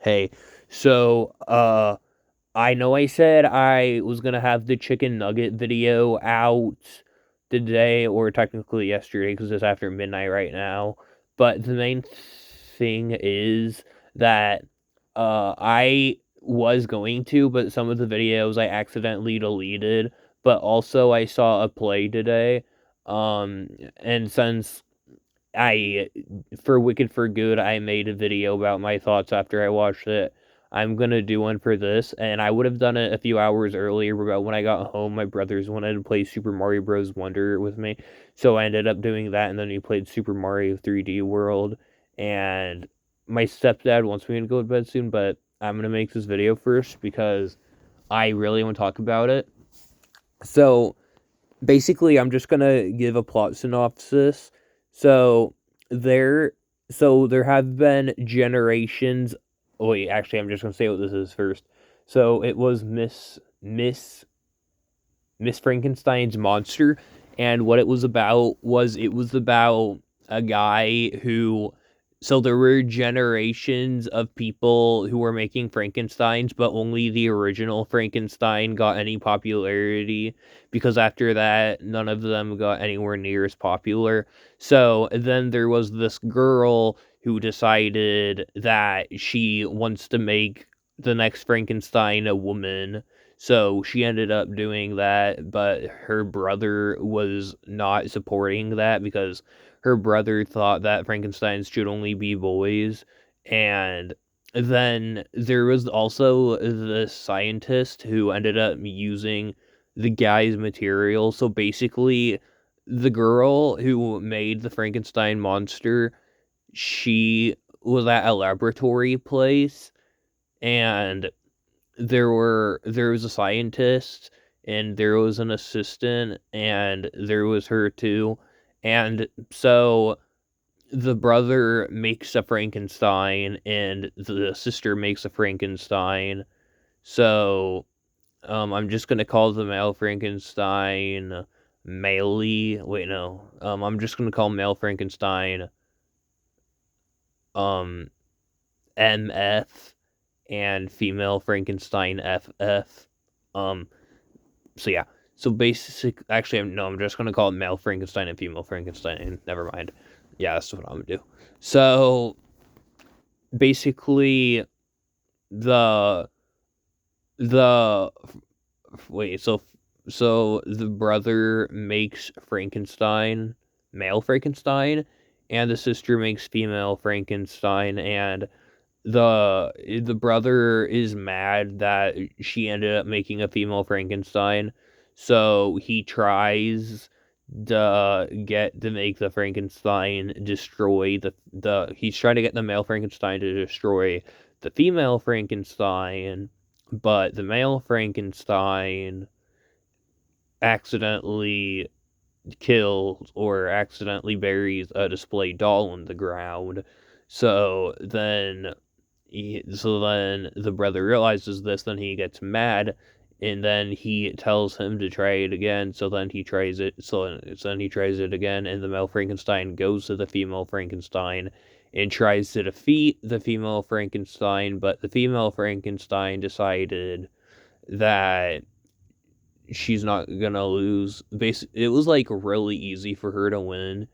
Hey, so, I know I said I was gonna have the chicken nugget video out today, or technically yesterday, because it's after midnight right now. But the main thing is that I was going to, but some of the videos I accidentally deleted. But also, I saw a play today, and since I for Wicked for Good, I made a video about my thoughts after I watched it. I'm gonna do one for this, and I would have done it a few hours earlier, but when I got home, my brothers wanted to play Super Mario Bros. Wonder with me, so I ended up doing that, and then we played Super Mario 3D World, and my stepdad wants me to go to bed soon, but I'm gonna make this video first because I really want to talk about it. So, basically I'm just gonna give a plot synopsis. So there there have been generations. Oh wait, actually I'm just gonna say what this is first. So it was Miss Frankenstein's monster, and what it was about a guy who. So there were generations of people who were making Frankensteins, but only the original Frankenstein got any popularity because after that, none of them got anywhere near as popular. So then there was this girl who decided that she wants to make the next Frankenstein a woman, so she ended up doing that, but her brother was not supporting that because her brother thought that Frankensteins should only be boys. And then there was also the scientist who ended up using the guy's material. So basically, the girl who made the Frankenstein monster, she was at a laboratory place, and there was a scientist, and there was an assistant, and there was her too. And so the brother makes a Frankenstein and the sister makes a Frankenstein. So I'm just gonna call the male Frankenstein Maley. Wait, no. I'm just gonna call male Frankenstein um MF and female Frankenstein FF. Um, so yeah. So actually, no, I'm just gonna call it male Frankenstein and female Frankenstein. Never mind. Yeah, that's what I'm gonna do. So basically, the the wait, so the brother makes Frankenstein, male Frankenstein, and the sister makes female Frankenstein, and the brother is mad that she ended up making a female Frankenstein, so he tries to get to make the Frankenstein destroy the he's trying to get the male Frankenstein to destroy the female Frankenstein, but the male Frankenstein accidentally kills or accidentally buries a display doll in the ground. So then the brother realizes this, then he gets mad, and then he tells him to try it again. So then he tries it. So then he tries it again, and the male Frankenstein goes to the female Frankenstein and tries to defeat the female Frankenstein. But the female Frankenstein decided that she's not gonna lose. It was like really easy for her to win,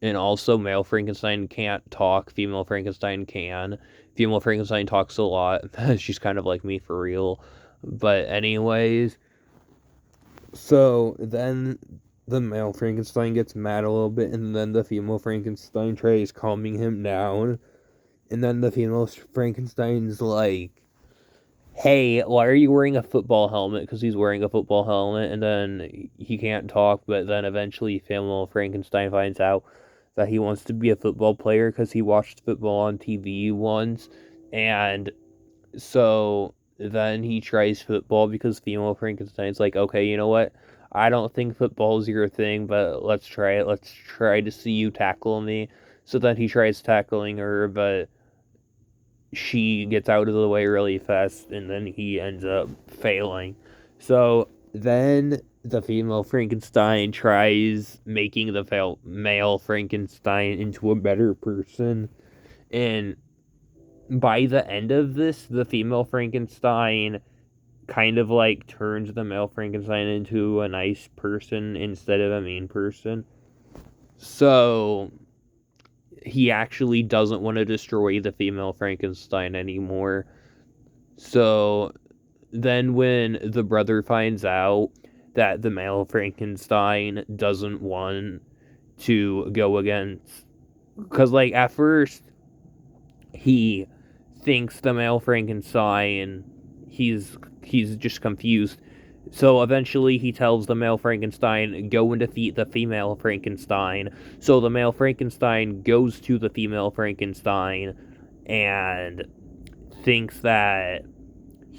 and also male Frankenstein can't talk, female Frankenstein can. Female Frankenstein talks a lot. She's kind of like me for real. But anyways, so then the male Frankenstein gets mad a little bit, and then the female Frankenstein tries calming him down. And then the female Frankenstein's like, hey, why are you wearing a football helmet? Because he's wearing a football helmet, and then he can't talk, but then eventually female Frankenstein finds out that he wants to be a football player because he watched football on TV once, and so then he tries football because female Frankenstein's like, okay, you know what? I don't think football's your thing, but let's try it. Let's try to see you tackle me. So then he tries tackling her, but she gets out of the way really fast, and then he ends up failing. So then the female Frankenstein tries making the male Frankenstein into a better person, and by the end of this, the female Frankenstein kind of like turns the male Frankenstein into a nice person instead of a mean person. So he actually doesn't want to destroy the female Frankenstein anymore. So then when the brother finds out that the male Frankenstein doesn't want to go against, because like at first he thinks the male Frankenstein, he's just confused. So eventually he tells the male Frankenstein, go and defeat the female Frankenstein. So the male Frankenstein goes to the female Frankenstein and thinks that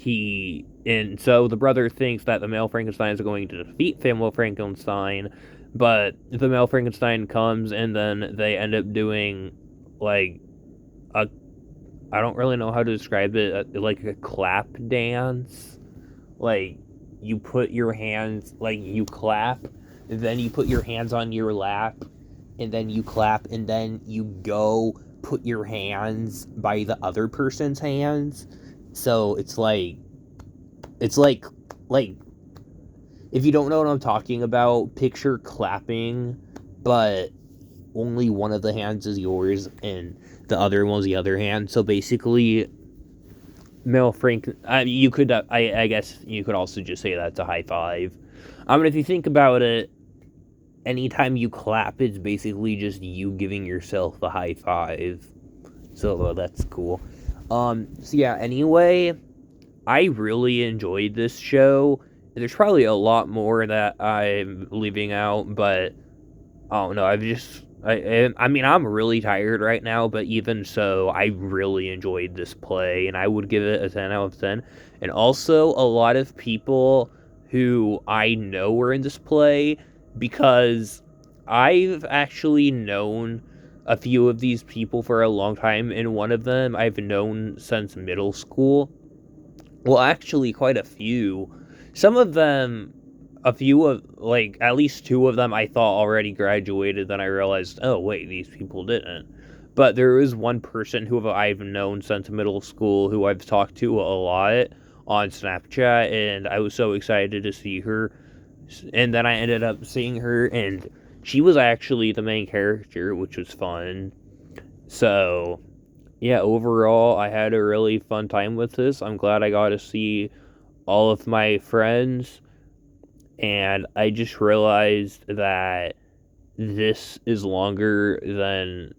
and so the brother thinks that the male Frankenstein is going to defeat female Frankenstein, but the male Frankenstein comes and then they end up doing like a I don't really know how to describe it, like a clap dance. Like you put your hands, like you clap, and then you put your hands on your lap, and then you clap, and then you go put your hands by the other person's hands. So it's like if you don't know what I'm talking about, picture clapping, but only one of the hands is yours and the other one's the other hand. So basically, Mel Frank, you could, I guess you could also just say that's a high five. I mean, if you think about it, anytime you clap, it's basically just you giving yourself a high five. So that's cool. So yeah. Anyway, I really enjoyed this show. There's probably a lot more that I'm leaving out, but I don't know. I mean, I'm really tired right now, but even so, I really enjoyed this play, and I would give it a 10 out of 10. And also, a lot of people who I know were in this play because I've actually known a few of these people for a long time, and one of them I've known since middle school. Well, actually, quite a few. Some of them, a few of, like, at least two of them I thought already graduated, then I realized, oh, wait, these people didn't. But there is one person who I've known since middle school who I've talked to a lot on Snapchat, and I was so excited to see her. And then I ended up seeing her, and she was actually the main character, which was fun. So, yeah, overall, I had a really fun time with this. I'm glad I got to see all of my friends, and I just realized that this is longer than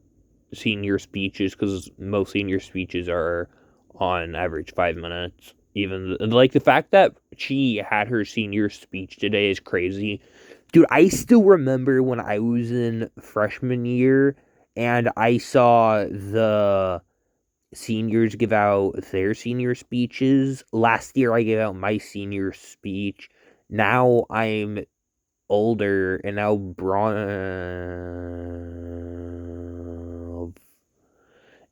senior speeches because most senior speeches are on average 5 minutes. Even like the fact that she had her senior speech today is crazy. Dude, I still remember when I was in freshman year and I saw the seniors give out their senior speeches. Last year I gave out my senior speech. Now I'm older and now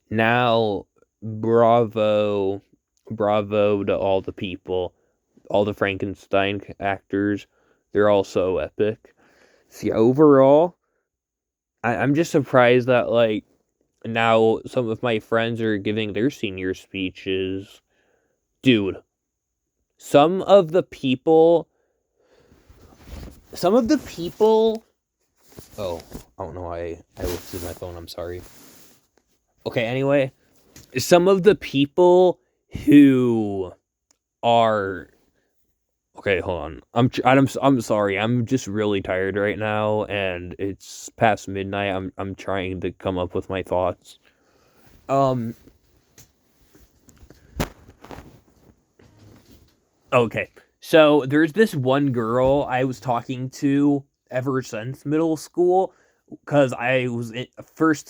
now bravo to all the people, all the Frankenstein actors. They're all so epic. See, overall, I'm just surprised that like now some of my friends are giving their senior speeches. Dude, some of the people, some of the people. Oh, I don't know why I lifted my phone. I'm sorry. Okay, anyway, some of the people who are okay. Hold on. I'm sorry. I'm just really tired right now, and it's past midnight. I'm trying to come up with my thoughts. Um. Okay. So there's this one girl I was talking to ever since middle school because I was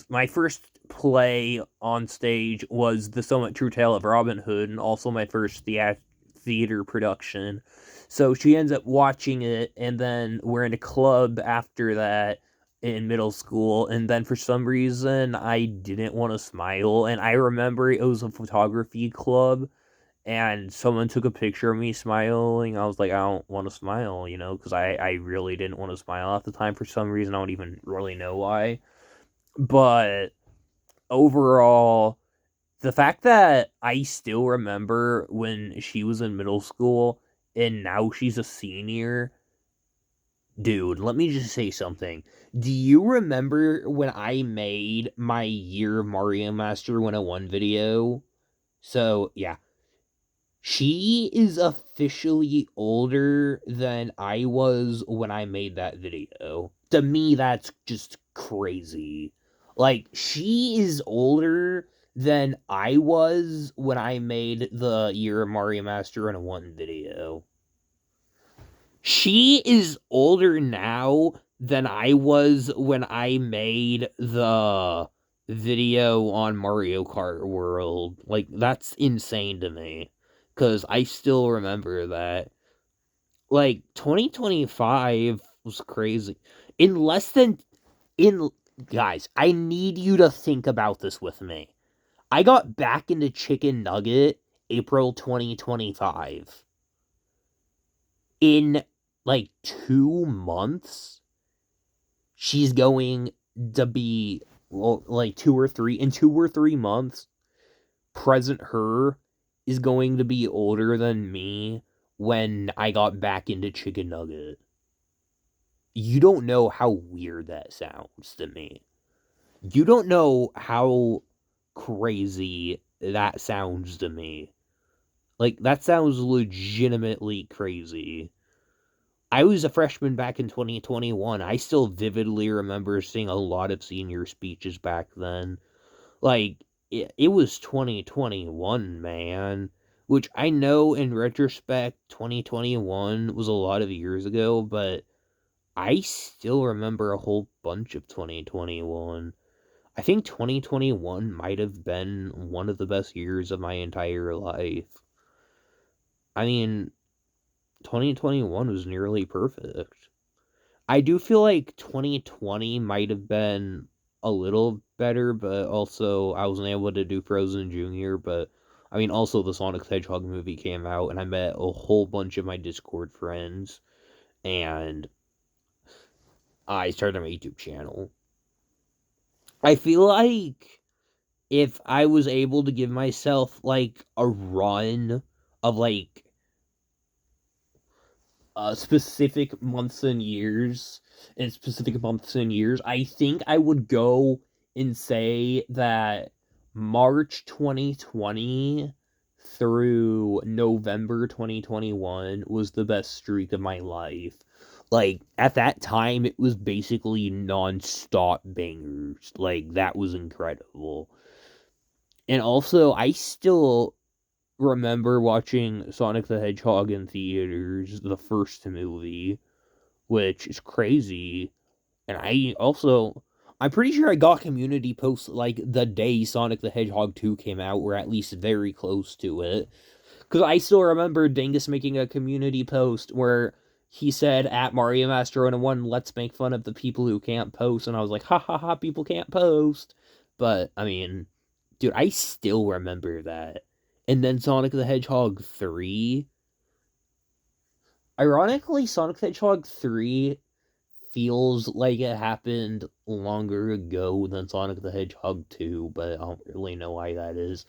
my first play on stage was The Somewhat True Tale of Robin Hood, and also my first theater production. So she ends up watching it, and then we're in a club after that in middle school, and then for some reason I didn't want to smile, and I remember it was a photography club and someone took a picture of me smiling. I was like, I don't want to smile, because I really didn't want to smile at the time for some reason. I don't even really know why. But overall, The fact that I still remember when she was in middle school and now she's a senior, dude, let me just say something. Do you remember when I made my Year Mario Master 101 video? So, yeah, she is officially older than I was when I made that video. To me, that's just crazy. Like, she is older than I was when I made the Year of Mario Master in One video. She is older now than I was when I made the video on Mario Kart World. Like, that's insane to me. Because I still remember that. Like, 2025 was crazy. In less than. In. Guys, I need you to think about this with me. I got back into Chicken Nugget April 2025. In like 2 months, she's going to be, well, like 2 or 3 months, present her is going to be older than me when I got back into Chicken Nugget. You don't know how weird that sounds to me. You don't know how crazy that sounds to me. Like, that sounds legitimately crazy. I was a freshman back in 2021. I still vividly remember seeing a lot of senior speeches back then. Like, it was 2021, man. Which I know in retrospect, 2021 was a lot of years ago, but I still remember a whole bunch of 2021. I think 2021 might have been one of the best years of my entire life. I mean, 2021 was nearly perfect. I do feel like 2020 might have been a little better, but also I wasn't able to do Frozen Junior. But I mean, also the Sonic the Hedgehog movie came out, and I met a whole bunch of my Discord friends, and I started my YouTube channel. I feel like if I was able to give myself like a run of like specific months and years I think I would go and say that March 2020 through November 2021 was the best streak of my life. Like, at that time, it was basically non-stop bangers. Like, that was incredible. And also, I still remember watching Sonic the Hedgehog in theaters, the first movie, which is crazy. And I'm pretty sure I got community posts like the day Sonic the Hedgehog 2 came out, or at least very close to it. Because I still remember Dingus making a community post where he said at Mario Master 101, let's make fun of the people who can't post. And I was like, ha ha ha, people can't post. But, I mean, dude, I still remember that. And then Sonic the Hedgehog 3. Ironically, Sonic the Hedgehog 3 feels like it happened longer ago than Sonic the Hedgehog 2, but I don't really know why that is.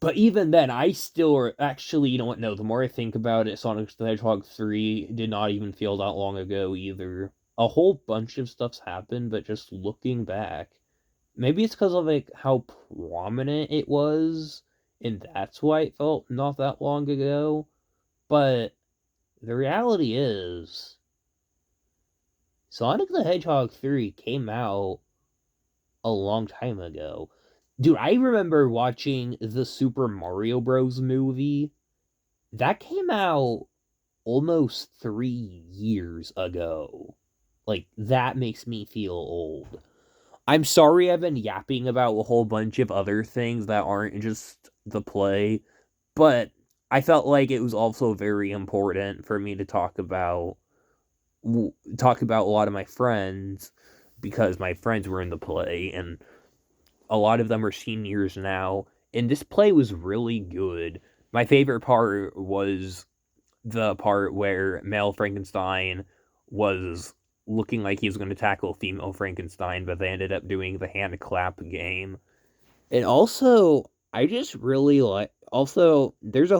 But even then, I still actually, you know what? No, the more I think about it, Sonic the Hedgehog 3 did not even feel that long ago either. A whole bunch of stuff's happened, but just looking back, maybe it's because of like how prominent it was, and that's why it felt not that long ago. But the reality is, Sonic the Hedgehog 3 came out a long time ago. Dude, I remember watching the Super Mario Bros. Movie. That came out almost 3 years ago. Like, that makes me feel old. I'm sorry I've been yapping about a whole bunch of other things that aren't just the play, but I felt like it was also very important for me to talk about a lot of my friends because my friends were in the play and a lot of them are seniors now, and this play was really good. My favorite part was the part where male Frankenstein was looking like he was going to tackle female Frankenstein, but they ended up doing the hand clap game. And also, I just really like. Also, there's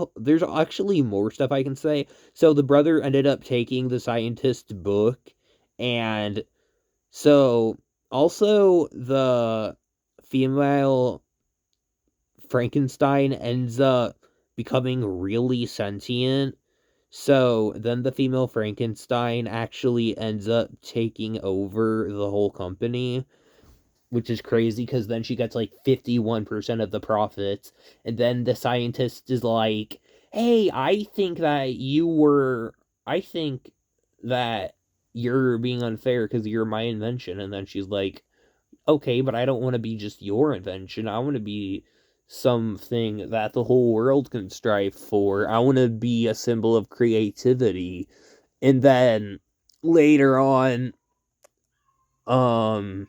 actually more stuff I can say. So the brother ended up taking the scientist's book, and so also the female Frankenstein ends up becoming really sentient. So then the female Frankenstein actually ends up taking over the whole company, which is crazy because then she gets like 51% of the profits. And then the scientist is like, hey, I think that you're being unfair because you're my invention. And then she's like, okay, but I don't want to be just your invention. I want to be something that the whole world can strive for. I want to be a symbol of creativity. And then later on, um,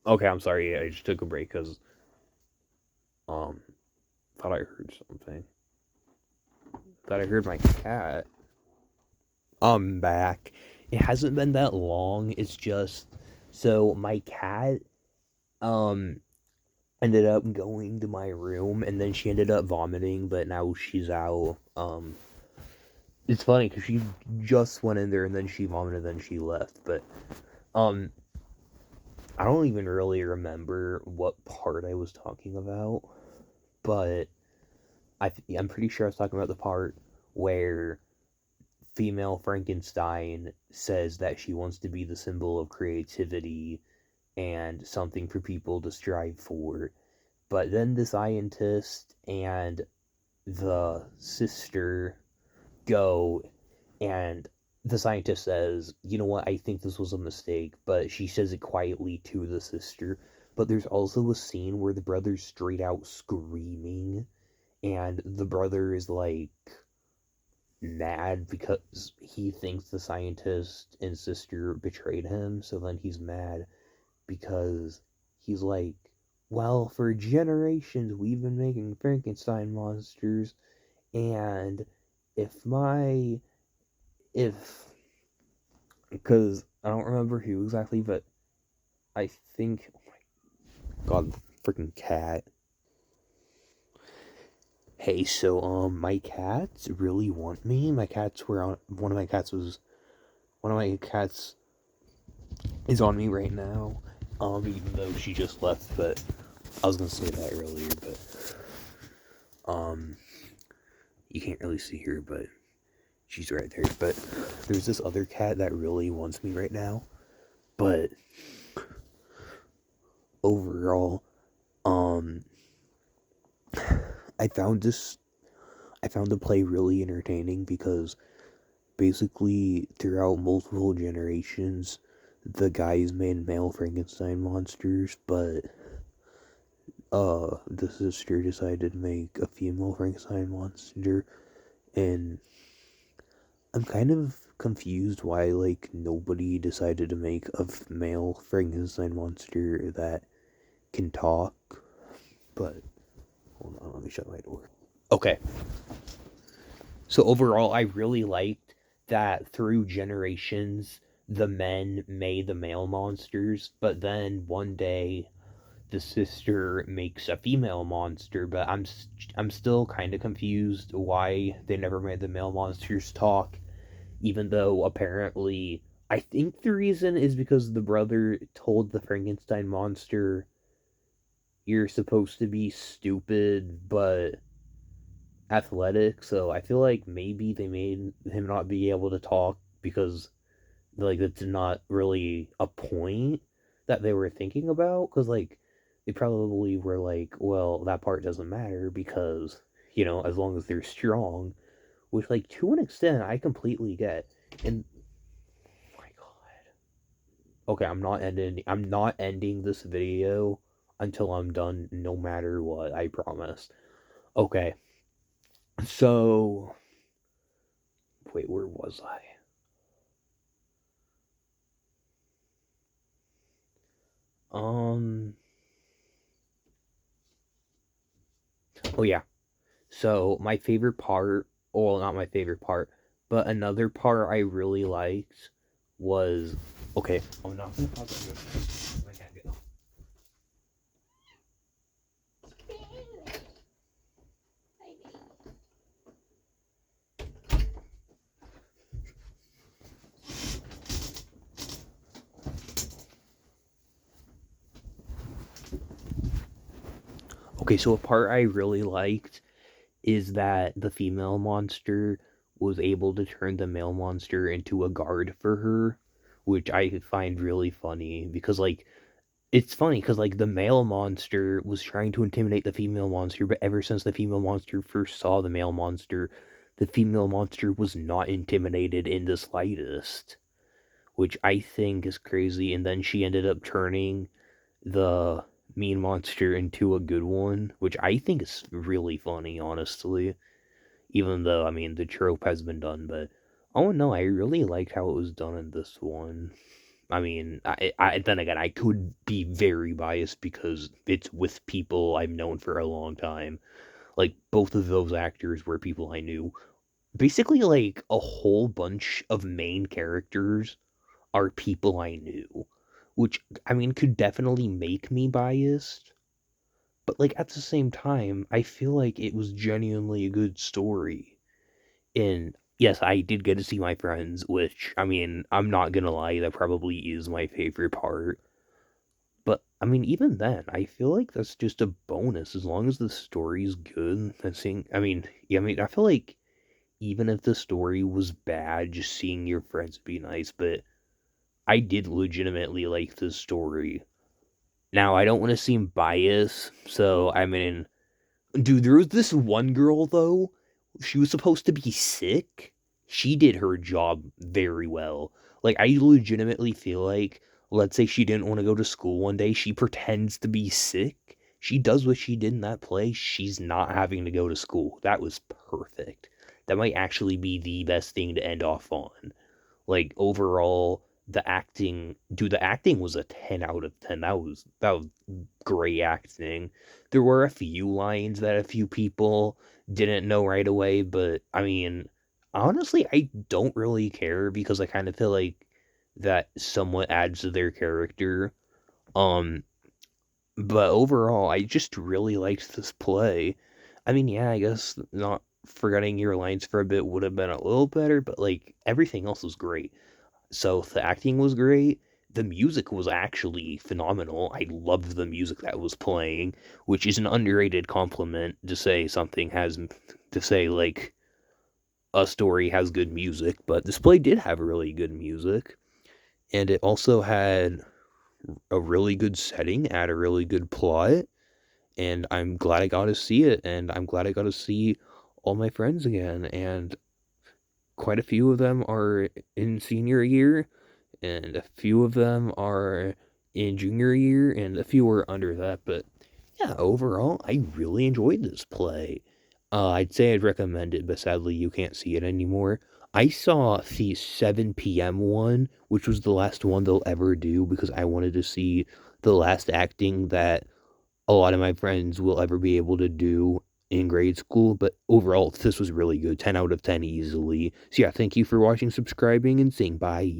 okay, I'm sorry. I just took a break because um, thought I heard something. Thought I heard my cat. I'm back. It hasn't been that long. It's just so my cat um ended up going to my room and then she ended up vomiting, but now she's out. It's funny because she just went in there and then she vomited, and then she left. But um, I don't even really remember what part I was talking about, but I'm pretty sure I was talking about the part where female Frankenstein says that she wants to be the symbol of creativity and something for people to strive for. But then the scientist and the sister go, and the scientist says, you know what, I think this was a mistake, but she says it quietly to the sister. But there's also a scene where the brother's straight out screaming, and the brother is like mad because he thinks the scientist and sister betrayed him. So then he's mad because he's like, well, for generations we've been making Frankenstein monsters, and if my if because I don't remember who exactly, but I think, oh my god, freaking cat. Hey, so my cats really want me. My cats were on one of my cats is on me right now. Even though she just left, but I was gonna say that earlier, but um, you can't really see her, but she's right there. But there's this other cat that really wants me right now. But overall, um, I found this I found the play really entertaining because basically throughout multiple generations, the guys made male Frankenstein monsters, but the sister decided to make a female Frankenstein monster, and I'm kind of confused why like nobody decided to make a male Frankenstein monster that can talk. But hold on, let me shut my door. Okay, so overall, I really liked that through generations, the men made the male monsters, but then one day the sister makes a female monster. But I'm still kind of confused why they never made the male monsters talk, even though apparently I think the reason is because the brother told the Frankenstein monster, "You're supposed to be stupid, but athletic." So I feel like maybe they made him not be able to talk because like that's not really a point that they were thinking about, because like they probably were like, well, that part doesn't matter because as long as they're strong, which like to an extent I completely get. And oh my god, okay, I'm not ending this video until I'm done, no matter what, I promise. Okay, so wait, where was I? Um. Oh yeah. So my favorite part, well, not my favorite part, but another part I really liked was Okay, I'm not gonna pause it. I can't get. Okay, so a part I really liked is that the female monster was able to turn the male monster into a guard for her, which I find really funny because like it's funny because like the male monster was trying to intimidate the female monster, but ever since the female monster first saw the male monster, the female monster was not intimidated in the slightest, which I think is crazy. And then she ended up turning the mean monster into a good one, which I think is really funny, honestly. Even though, I mean, the trope has been done, but oh no, I really liked how it was done in this one. I mean, then again, I could be very biased because it's with people I've known for a long time. Like, both of those actors were people I knew. Basically, like, a whole bunch of main characters are people I knew, which, I mean, could definitely make me biased. But, like, at the same time, I feel like it was genuinely a good story. And yes, I did get to see my friends, which, I mean, I'm not gonna lie, that probably is my favorite part. But I mean, even then, I feel like that's just a bonus as long as the story's good. And seeing, I mean, yeah, I mean, I feel like even if the story was bad, just seeing your friends would be nice. But I did legitimately like the story. Now, I don't want to seem biased, so I mean, dude, there was this one girl though. She was supposed to be sick. She did her job very well. Like I legitimately feel like, let's say she didn't want to go to school one day, she pretends to be sick. She does what she did in that play. She's not having to go to school. That was perfect. That might actually be the best thing to end off on. Like overall, the acting was a 10 out of 10. That was great acting. There were a few lines that a few people didn't know right away, but I mean, honestly, I don't really care because I kind of feel like that somewhat adds to their character. Um, but overall, I just really liked this play. I mean, yeah, I guess not forgetting your lines for a bit would have been a little better, but like everything else was great. So the acting was great. The music was actually phenomenal. I loved the music that was playing, which is an underrated compliment to say something has to say like a story has good music, but this play did have really good music and it also had a really good setting, had a really good plot, and I'm glad I got to see it and I'm glad I got to see all my friends again and quite a few of them are in senior year and a few of them are in junior year, and a few are under that. But yeah, overall, I really enjoyed this play. I'd say I'd recommend it, but sadly, you can't see it anymore. I saw the 7 p.m. one, which was the last one they'll ever do because I wanted to see the last acting that a lot of my friends will ever be able to do in grade school. But overall, this was really good. 10 out of 10 easily. So yeah, thank you for watching, subscribing, and saying bye.